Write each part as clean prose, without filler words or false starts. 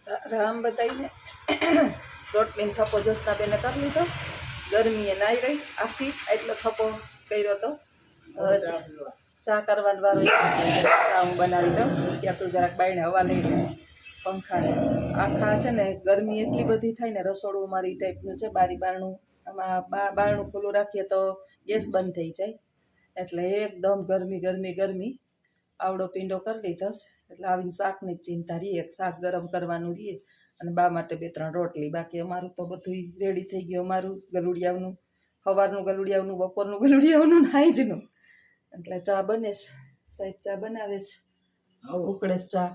રામ બતાવીને રોટલીનો થપ્પો જોશના બેને કરી લીધો. ગરમીએ નાઈ રહી આખી એટલો થપ્પો કર્યો હતો. ચા કરવાનો વારો ચા હું બનાવી દઉં. ત્યાં તું જરાક બાઈને હવા લઈ લે પંખાને. આખા છે ને ગરમી એટલી બધી થાય ને, રસોડું મારી ટાઈપનું છે, બારી બારણું આમાં બારણું ખુલ્લું રાખીએ તો ગેસ બંધ થઈ જાય, એટલે એકદમ ગરમી ગરમી ગરમી. આવડો પીંડો કરી લીધો છે, એટલે આવીને શાકની જ ચિંતા રહીએ. શાક ગરમ કરવાનું રહીએ અને બા માટે 2-3 રોટલી. બાકી અમારું તો બધું રેડી થઈ ગયું. અમારું ગલુડિયાનું, સવારનું ગલુડિયાનું, બપોરનું ગલુડિયાનું, નાઈજનું. એટલે ચા બને છે, સાહેબ ચા બનાવે છે, ઉકળે ચા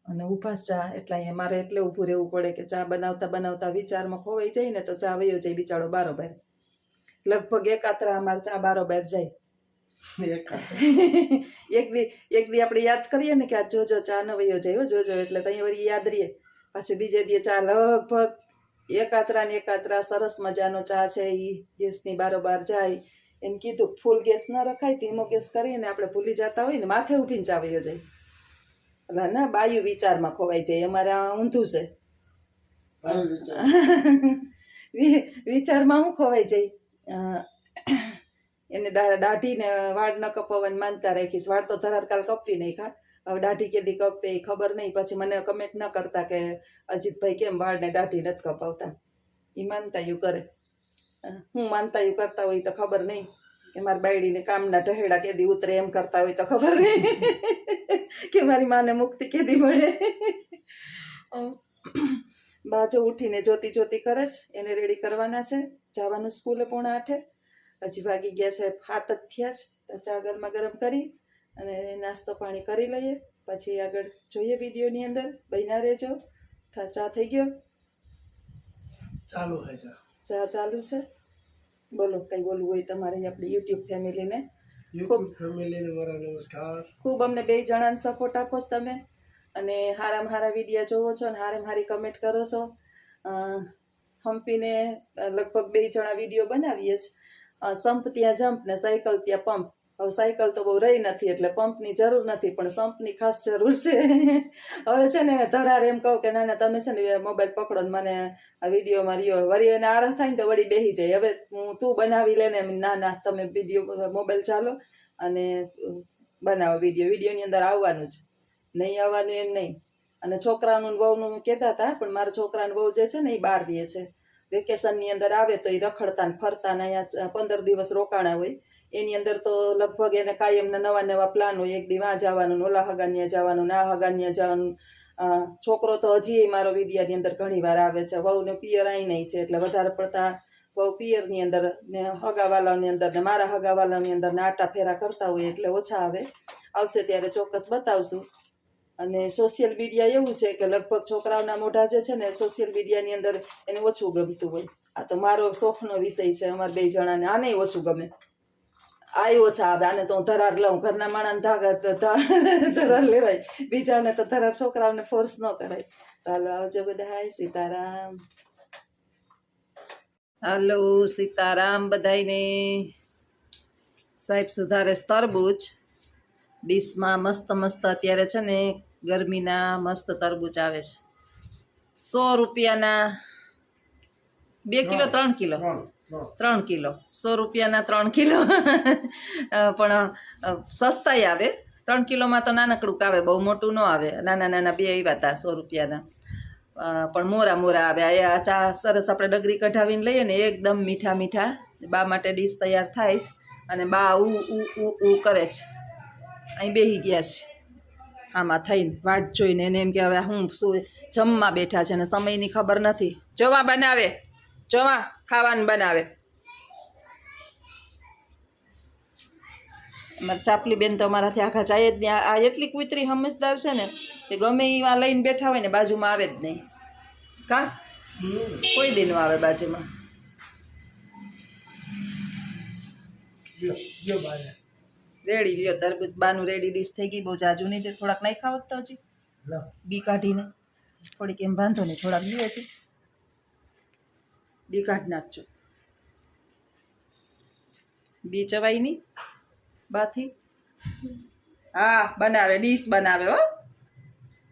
અને ઉભાસ ચા. એટલે અહીંયા મારે એટલે ઊભું રહેવું પડે કે ચા બનાવતા બનાવતા વિચારમાં ખોવાઈ જાય ને તો ચા વયો જાય બિચારો બારોબાર. લગભગ એકાત્રા અમારે ચા બારોબાર જાય. એક દી આપણે યાદ કરીએ ને કે આ જોજો ચા ન વયો જાય, જોજો, એટલે ત્યાં વળી યાદ રહીએ. પાછું બીજે દી ચા લગભગ એકાત્રા સરસ મજાનો ચા છે એ ગેસની બારોબાર જાય. એમ કીધું ફૂલ ગેસ ન રખાય, ધીમો ગેસ કરીને આપણે ભૂલી જતા હોય ને માથે ઊભીને ચા વયો જાય. એટલે ના બાયું વિચારમાં ખોવાઈ જાય. અમારે ઊંધું છે, વિચારમાં હું ખોવાઈ જાય. એને દાઢીને વાળ ન કપાવવાની માનતા રાખીશ. વાળ તો ધરારકાલ કપવી નહીં ખા. હવે દાઢી કેદી કપે એ ખબર નહીં. પછી મને કમેન્ટ ન કરતા કે અજીતભાઈ કેમ વાળને દાઢી નથી કપાવતા. એ માનતાયું કરે. હું માનતાયું કરતા હોય તો ખબર નહીં કે મારી બાયડીને કામના ઢહેડા કેદી ઉતરે એમ કરતા હોય તો ખબર નહીં કે મારી માને મુક્તિ કેદી મળે. બાજુ ઉઠીને જોતી જોતી કરે છે. એને રેડી કરવાના છે, જવાનું સ્કૂલે 7:45. હજી વાગી ગયા છે 7 જ થયા છે. તો ચા ગરમા ગરમ કરી અને નાસ્તો પાણી કરી લઈએ. પછી આગળ જોઈએ વિડીયોની અંદર. બન્યા રહેજો. ચા થઈ ગયો? ચાલુ છે ચા ચાલુ છે. બોલો, કંઈ બોલવું હોય તમારે આપણી યુટ્યુબ ફેમિલીને. મારા નમસ્કાર. ખૂબ અમને 2 જણાને સપોર્ટ આપો છો તમે, અને હારામાં હારા વિડીયો જોવો છો અને હારામાં હારી કમેન્ટ કરો છો. હમ્પીને લગભગ 2 જણા વિડીયો બનાવીએ છીએ. સંપ ત્યાં જમ્પ ને સાયકલ ત્યાં પંપ. હવે સાયકલ તો બહુ રહી નથી એટલે પંપની જરૂર નથી, પણ સંપની ખાસ જરૂર છે. હવે છે ને ધરાર એમ કહું કે ના ના તમે છે ને મોબાઈલ પકડો ને મને આ વિડીયોમાં રહ્યો. વળી એને આરસ થાય ને તો વળી બેસી જાય. હવે તું બનાવી લે ને. ના ના તમે વિડીયો મોબાઈલ ચાલો અને બનાવો વિડીયોની અંદર આવવાનું જ, નહીં આવવાનું એમ નહીં. અને છોકરાનું વહુનું કહેતા હતા, પણ મારા છોકરાનું વહુ જે છે ને એ બહાર રહે છે. વેકેશનની અંદર આવે તો એ રખડતા ને ફરતા ને અહીંયા 15 દિવસ રોકાણા હોય. એની અંદર તો લગભગ એને કાયમના નવા પ્લાન હોય. એક દી આ જવાનું, ઓલા હગાન્યા જવાનું, આ હગાન્યા જવાનું. છોકરો તો હજી મારો વિડીયાની અંદર ઘણી વાર આવે છે. વહુને પિયર અહીં નહીં છે એટલે વધારે પડતા વહુ પિયરની અંદર ને હગાવાલાની અંદર ને મારા હગાવાલાની અંદર ને આટા ફેરા કરતા હોય એટલે ઓછા આવે. આવશે ત્યારે ચોક્કસ બતાવશું. અને સોશિયલ મીડિયા એવું છે કે લગભગ છોકરાઓના મોઢા જે છે ને સોશિયલ મીડિયાની અંદર એને ઓછું ગમતું હોય. આ તો મારો શોખનો વિષય છે. અમારા 2 જણાને આને ઓછું ગમે. આ ઓછા આવે. આને તો હું ધરાર લઉં. ઘરના માણસને ધરાર લેવાય, બીજાને તો ધરાર છોકરાઓને ફોર્સ ન કરાય. તો હાલો આવજો બધા. હાય સીતારામ. હાલો સીતારામ બધાયને. સાહેબ સુધારે તરબૂચ ડીશમાં. મસ્ત મસ્ત અત્યારે છે ને ગરમીના મસ્ત તરબૂચ આવે છે. 100 રૂપિયાના 2 કિલો 3 કિલો 3 કિલો 100 રૂપિયાના 3 કિલો. પણ સસ્તાઈ આવે. 3 કિલોમાં તો નાનકડું આવે, બહુ મોટું ન આવે. નાના નાના 2 આવ્યા હતા 100 રૂપિયાના. પણ મોરા આવે. આ ચા સરસ આપણે ડગરી કઢાવીને લઈએ ને એકદમ મીઠા મીઠા. બા માટે ડીશ તૈયાર થાય છે અને બા ઉ કરે છે. અહીં બેસી ગયા છે આમાં થઈને વાટ જોઈને. એને એમ કે હવે હું શું જમવા બેઠા છે ને સમયની ખબર નથી. જોવા બનાવે, જોવા ખાવાનું બનાવે. અમારા ચાપલી બેન તો અમારાથી આખા જાય જ નહીં. આ એટલી કૂતરી સમજદાર છે ને કે ગમે એ લઈને બેઠા હોય ને બાજુમાં આવે જ નહીં. કા કોઈ દિન આવે બાજુમાં. રેડી લ્યો તરબૂચ. બાનું રેડી ડીશ થઈ ગઈ. બહુ જાજુ નહીં તે થોડાક નહીં ખાવત તો હજી બી કાઢીને થોડીક. એમ વાંધો નહીં, થોડાક બી હજી બી કાઢી નાખજો. બી ચવાઈ નહીં બાથી. હા બનાવે, ડીશ બનાવે હો.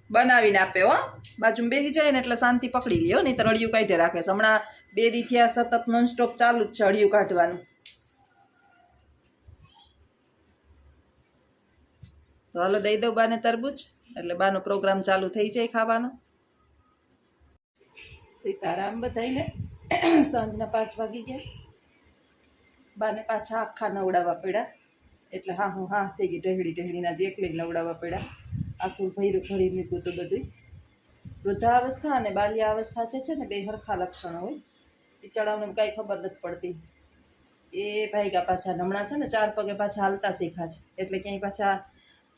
બનાવીને આપે હો. બાજુમાં બેસી જાય ને એટલે શાંતિ પકડી લે હો, નહીં તો અડિયું કાઢે રાખે છે. હમણાં 2 દી થયા સતત નોનસ્ટોપ ચાલુ જ છે અડિયું કાઢવાનું. તો હાલો દઈ દઉં બાને તરબૂચ, એટલે બાનો પ્રોગ્રામ ચાલુ થઈ જાય ખાવાનો. સીતારામ બધાઈને. સાંજના 5 વાગી ગયા. બાને પાછા આખા નવડાવવા પડ્યા, એટલે હા થઈ ગઈ ટેહડીના જે એકલી નવડાવવા પડ્યા. આખું ભરી મૂક્યું હતું બધું. વૃદ્ધાવસ્થા અને બાલ્યાવસ્થા છે ને બે હરખા લક્ષણો હોય. બિચારાઓને કાંઈ ખબર નથી પડતી. એ ભાઈગા પાછા હમણાં છે ને 4 પગે પાછા હાલતા શીખ્યા છે, એટલે ક્યાંય પાછા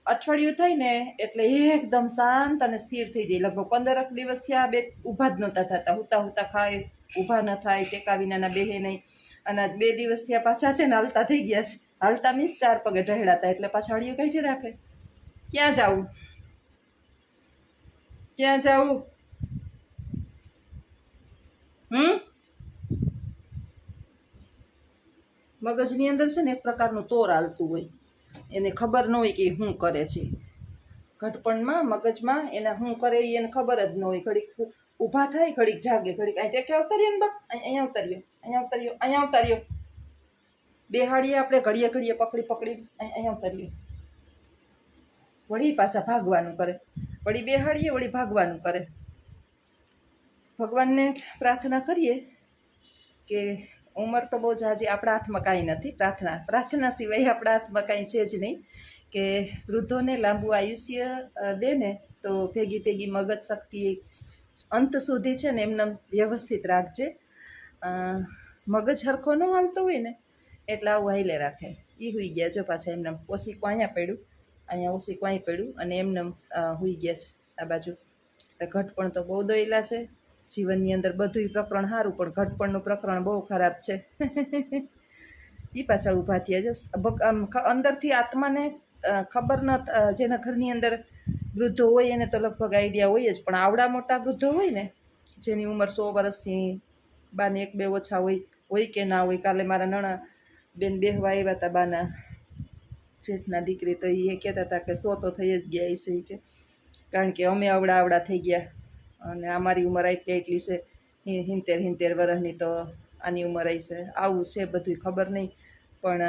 અઠવાડિયું થાય ને એટલે એકદમ શાંત અને સ્થિર થઈ જાય. લગભગ 15 દિવસથી આ બે ઊભા જ નહોતા થતા. હુતા ખાય, ઊભા ન થાય, ટેકા વિનાના બેહે નહીં. અને 2 દિવસથી આ પાછા છે ને હાલતા થઈ ગયા છે. હાલતા મીન્સ 4 પગે ઢહેડાતા, એટલે પાછા અડિયું કાઢી રાખે. ક્યાં જાવું? ક્યાં જાવું? મગજની અંદર છે ને એક પ્રકારનું તોર હાલતું હોય. એને ખબર ન હોય કે શું કરે છે. ઘટપણમાં મગજમાં એના શું કરે એ એને ખબર જ ન હોય. ઘડીક ઊભા થાય, ઘડીક જાગે, ઘડીક અહીં ટેકે અવતરીએ ને બા, અહીંયા અવતર્યો. બેહાડીએ આપણે ઘડીએ પકડી અહીંયા અવતર્યો. વળી પાછા ભાગવાનું કરે, વળી બેહાડીએ, વળી ભાગવાનું કરે. ભગવાનને પ્રાર્થના કરીએ કે ઉંમર તો બહુ જાજી આપણા હાથમાં કાંઈ નથી. પ્રાર્થના સિવાય આપણા હાથમાં કાંઈ છે જ નહીં. કે વૃદ્ધોને લાંબુ આયુષ્ય દે ને તો ભેગી મગજ શક્તિ અંત સુધી છે ને એમને વ્યવસ્થિત રાખજે. મગજ હરખો ન હાલતો હોય ને એટલે આવું હાઈલે રાખે. એ હુઈ ગયા જો પાછા એમને ઓશીકું અહીંયા પડ્યું, અહીંયા ઓશીકું અહીં પડ્યું, અને એમને હુઈ ગયા છે આ બાજુ. ઘટપણ તો બહુ દોયલા છે. જીવનની અંદર બધું પ્રકરણ સારું, પણ ઘટપણનું પ્રકરણ બહુ ખરાબ છે. એ પાછા ઊભા થયા જો. અંદરથી આત્માને ખબર ન, જેના ઘરની અંદર વૃદ્ધો હોય એને તો લગભગ આઈડિયા હોય જ, પણ આવડા મોટા વૃદ્ધો હોય ને જેની ઉંમર 100 વર્ષની, બાને 1-2 ઓછા હોય કે ના હોય. કાલે મારા નણા બેન બેહવા આવ્યા હતા બાના જેઠના દીકરી, તો એ કહેતા હતા કે 100 તો થઈ જ ગયા હશે કે, કારણ કે અમે આવડા થઈ ગયા અને અમારી ઉંમર એટલી છે 70 વર્ષની, તો આની ઉંમર હશે. આવું છે બધું ખબર નહીં, પણ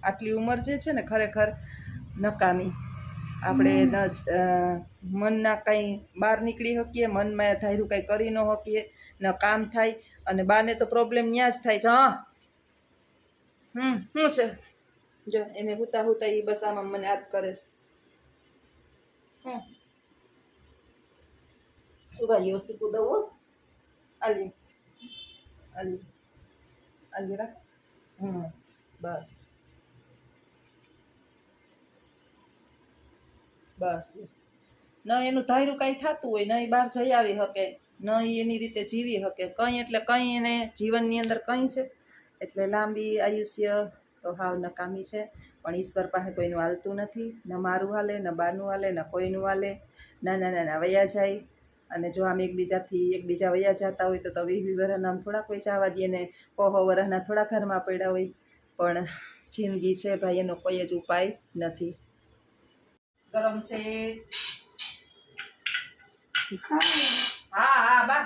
આટલી ઉંમર જે છે ને ખરેખર નકામી. આપણે મનના કંઈ બહાર નીકળી શકીએ, મનમાં ધાર્યું કંઈ કરી ન શકીએ, ન કામ થાય. અને બાને તો પ્રોબ્લેમ ત્યાં જ થાય છે. શું છે જો એને હુતા એ બસ આમાં મને યાદ કરે છે. ઉભારીઓ શીખું દઉં આલી રાખ. બસ ન એનું ધાર્યું કાંઈ થતું હોય, ન એ બહાર જઈ આવી શકે, ન એની રીતે જીવી શકે કંઈ. એટલે કંઈ એને જીવનની અંદર કંઈ છે એટલે લાંબી આયુષ્ય તો હાવ નકામી છે. પણ ઈશ્વર પાસે કોઈનું હાલતું નથી. ન મારું હાલે, ન બાનું હાલે, ન કોઈનું હાલે. નાના વયા જાય. અને જો આમ એકબીજા વયા જતા હોય તો 20 વર્ષના આમ થોડા કોઈ જવા દે ને, 100 વર્ષના થોડા ઘરમાં પડ્યા હોય. પણ જિંદગી છે ભાઈ, એનો કોઈ જ ઉપાય નથી. ગરમ છે. હા બા,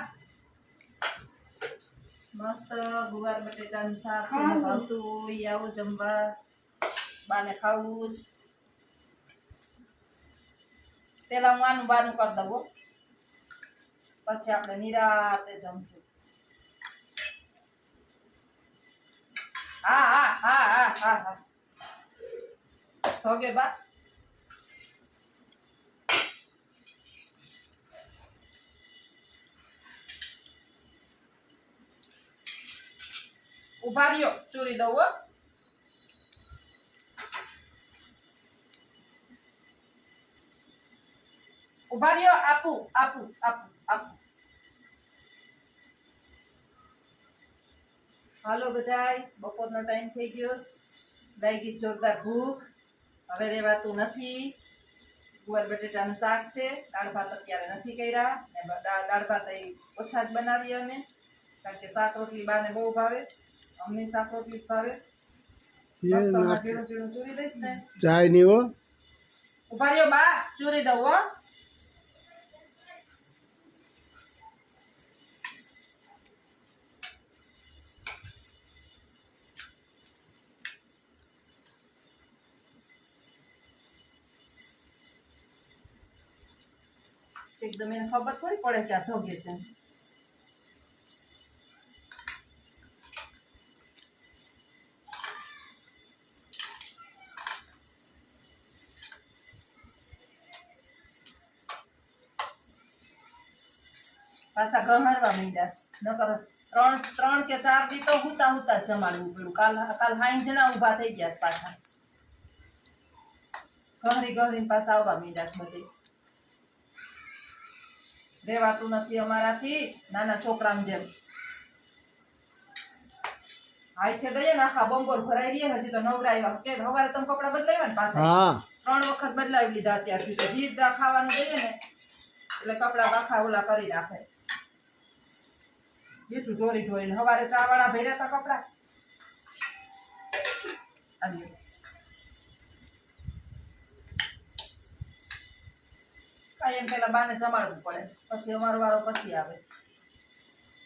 મસ્ત ગુવાર બટેટાનું શાક ભાવતું હોય આવો જમવા. બાને ખાવું જ. પેલા હું આનું બાનું કરી દઉં, પછી આપણે નિરાતે જમશું. હા ઓકે બા. ઉભા રહ્યો, ચૂરી દઉં હો. ઉભા રહ્યો, આપું. હાલો બધાય, બપોરનો ટાઈમ થઈ ગયો. લાગી જોરદાર ભૂખ, હવે રેવાતું નથી. ગુવાર બટેટાનું શાક છે. દાળ ભાત અત્યારે નથી કર્યા, ને દાળ ભાત ઓછા જ બનાવીએ અમે, કારણ કે શાક રોટલી બાને બહુ ભાવે, અમને શાક રોટલી ભાવે. ઝીણું ચૂરી દઈશ ને. જાય નહીં હો. ઉભા રહ્યો બા, ચૂરી દઉં હો. એકદમ એને ખબર થોડી પડે કે આ ધોગે છે. પાછા ગમારવા માંડ્યા છે. નકર 3 કે 4 દી તો હુતા હુતા જ જમાડવું પડ્યું. કાલ હાઈ છે ને ઊભા થઈ ગયા છે પાછા. ઘણી પાછા આવવા માંડ્યા છે બધી. રેવાતું નથી અમારાથી નાના છોકરાની જેમ. હાથે દઈએ ને આખા બમ્બર ભરાઈ દઈએ હજી તો નવરાવ્યા કે સવારે તમે કપડા બદલાવ્યા ને પાછા 3 વખત બદલાવી લીધા અત્યારથી તો જીદ ખાવાનું દઈએ ને એટલે કપડા આખા ઓલા કરી નાખે. બીજું ઢોરીને સવારે ચા વાળા ભર્યા હતા કપડા. કાયમ પેલા બાને જમાડવું પડે પછી અમારો વારો પછી આવે.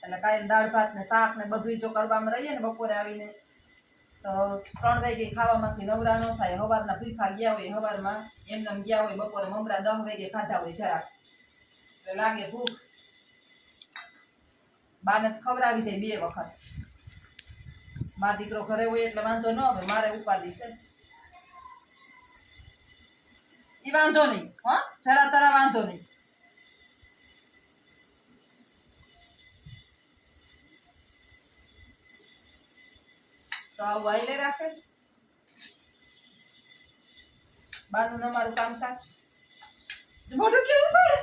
એટલે કાયમ દાળ ભાત ને શાક ને બધું જો કરવામાં રહીએ ને બપોરે આવીને તો 3 વાગે ખાવામાંથી નવરા ન થાય. સવારના ભૂખા ગયા હોય સવારમાં એમને ગયા હોય બપોરે મમરા 10 વાગે ખાધા હોય જરાક એટલે લાગે ભૂખ. બાને ખવડાવી જાય 2 વખત. મારો દીકરો ઘરે હોય એટલે વાંધો ન આવે. મારે ઉપાધિ છે ઈ વાંધો નહીં. હા જરા તરા વાંધો નહીં. તો આવું વાયલે રાખેશ બાનું અમારું કામકાજ. મોઢું કેવું પડે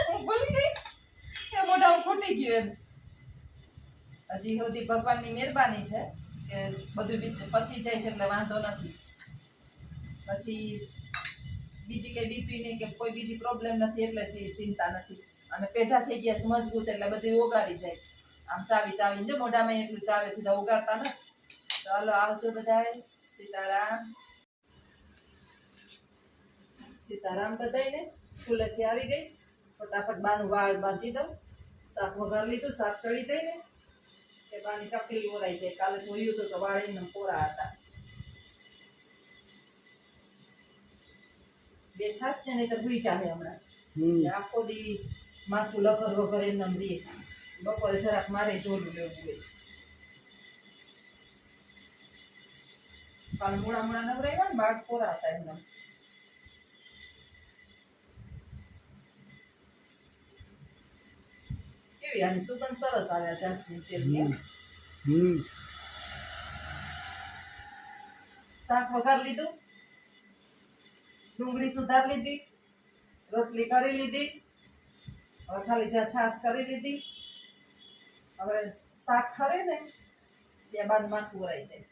હું બોલી ગઈ એ મોઢા ફૂટી ગયું. એમ હજી સુધી ભગવાનની મહેરબાની છે કે બધું પચી જાય છે એટલે વાંધો નથી. પછી બીજી કઈ બીપી નહીં કે કોઈ બીજી પ્રોબ્લેમ નથી એટલે ચિંતા નથી. અને પેઢા થઈ ગયા છે મજબૂત એટલે બધું ઓગાળી જાય. આમ ચાવીને જો મોઢામાં એટલું ચાવે સીધા ઉગાડતા ને. ચાલો આવજો બધાય. સીતારામ બધાયને. સ્કૂલેથી આવી ગઈ ફટાફટ બાનું વાળ બાંધી દઉં. શાક વઘાર લીધું. શાક ચડી જાય ને કે બાની ટકલી ઓરાઈ જાય. કાલે જોયું હતું તો વાળ એમને કોરા હતા. બેઠા જ ને નહીં તો ધોઈ ચાલે હમણાં. આખો દી માથું લગર વગર એમને દે. બપોરે જરાક મારે જોડું લેવું હોય. કાલે મૂળા નવરાવ્યા ને બાળ કોરા હતા એમને. કેવી આની સુગંધ સરસ આવે જાસ્મીન તેલની. શાક વઘાર લીધું. ડુંગળી સુધાર લીધી. રોટલી કરી લીધી. હવે ખાલી છાશ કરી લીધી. હવે શાક ખરે ને ત્યાં બાદ માથું વરાઈ જાય.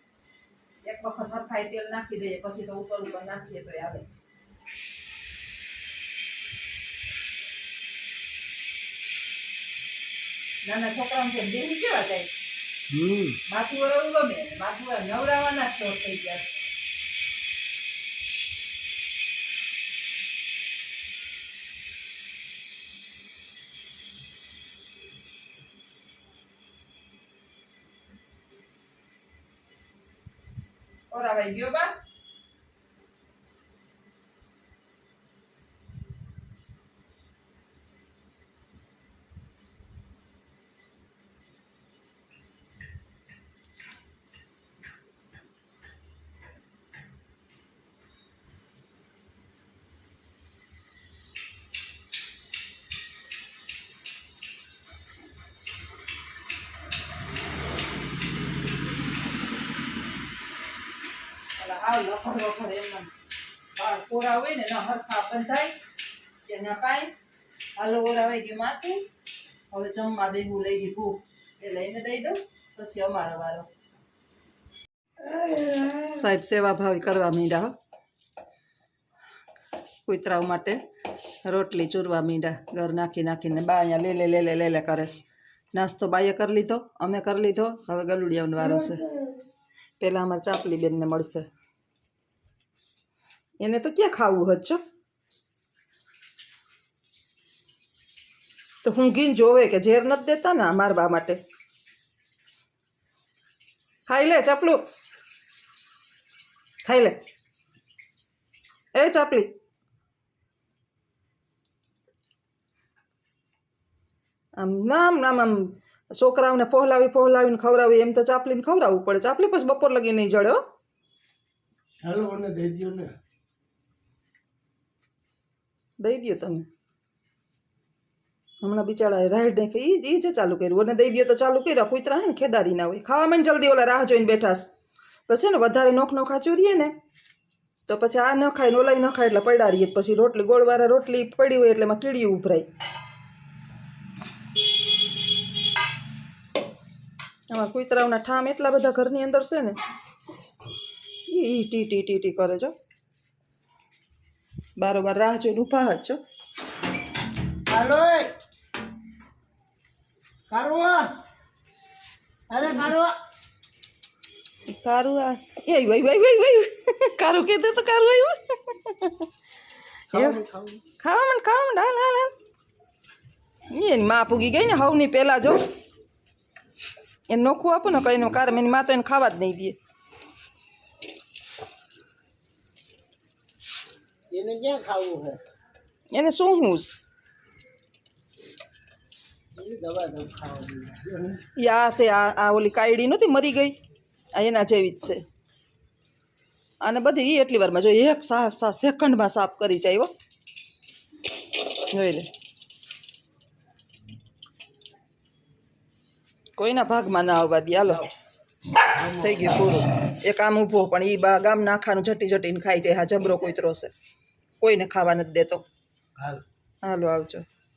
એક વખત હરખાઈ તેલ નાખી દઈએ પછી તો ઉપર નાખીએ તો આવે. નાના છોકરાઓ છે બેસી કેવા જાય. માથું વરાવું ગમે. માથું નવરાવાના જ ચોટ થઈ ગયા. ઓરાવાઈ ગયો બા. આવ લખર એમના બાળ કોરા હોય ને ના હરખા બંધાય કે ના કાંઈ. હાલો ઓરાવાઈ ગયું માથું. હવે જમવા દેવું લઈ ગઈ ભૂખ એ લઈને દઈ દઉં પછી અમારો વારો. સાહેબ સેવા ભાવી કરવા માંડ્યા. કૂતરાઓ માટે રોટલી ચૂરવા માંડ્યા. ઘર નાખીને બા અહીંયા લે કરે છે. નાસ્તો બાએ કરી લીધો. અમે કરી લીધો. હવે ગલુડિયાનો વારો છે. પહેલાં અમારે ચાપલી બેનને મળશે. એને તો ક્યાં ખાવું હજો તો ઊંઘીને જોવે કે ઝેર નથી દેતા ને મારવા માટે. ખાઈ લે ચાપલું. ખાઈ લે એ ચાપલી. આમ છોકરાઓને પહોલાવીને ખવડાવી એમ તો ચાપલીને ખવડાવવું પડે. ચાપલી પછી બપોર લગી નહીં જડે હો. હાલો મને દઈ દ્યો ને. દઈ દો તમે. હમણાં બિચારા રાઈડ ને એ જે ચાલુ કર્યું અને દઈ દો તો ચાલુ કર્યા. કૂતરા હે ને ખેદારી ના હોય. ખાવામાં જલ્દી ઓલા રાહ જોઈને બેઠા છે. પછી ને વધારે નોખા ચોરીએ ને તો પછી આ ન ખાય ને ઓલાય ન ખાય એટલે પડ્યા રહીએ. પછી રોટલી ગોળવાળા રોટલી પડી હોય એટલે એમાં કીડીયું ઉભરાય. આમાં કૂતરાઓના ઠામ એટલા બધા ઘરની અંદર છે ને ઈ ટી ટી ટી ટી કરે છો. બારોબાર રાહ જોઈને ઊભા જ છો. હાલો કારવા અરે કારવા કારું આ એ વઈ કારું કીધું તો કારું આવ્યું. ખાવા હાલ એની માં પૂગી ગઈ ને હવની પેલા જો એને નોખું આપું ને કહીને કારણ એની માં તો એને ખાવા જ નહીં દે. એને ક્યાં ખાવું છે? એને શું હું દવા દઉં ખાવાનું. આ છે આ ઓલી કાયડી નહોતી મરી ગઈ આ એના જેવી જ છે. અને બધી એ એટલી વારમાં જો એક સેકન્ડમાં સાફ કરી જાય હો. જોઈ લે કોઈના ભાગમાં ના આવવા દે. હાલો થઈ ગયું પૂરું. એક આમ ઊભો પણ એ ગામના આખાનું જટીને ખાઈ જાય. હા જબરો કૂતરો છે કોઈને ખાવા નથી દેતો. હાલો આવજો.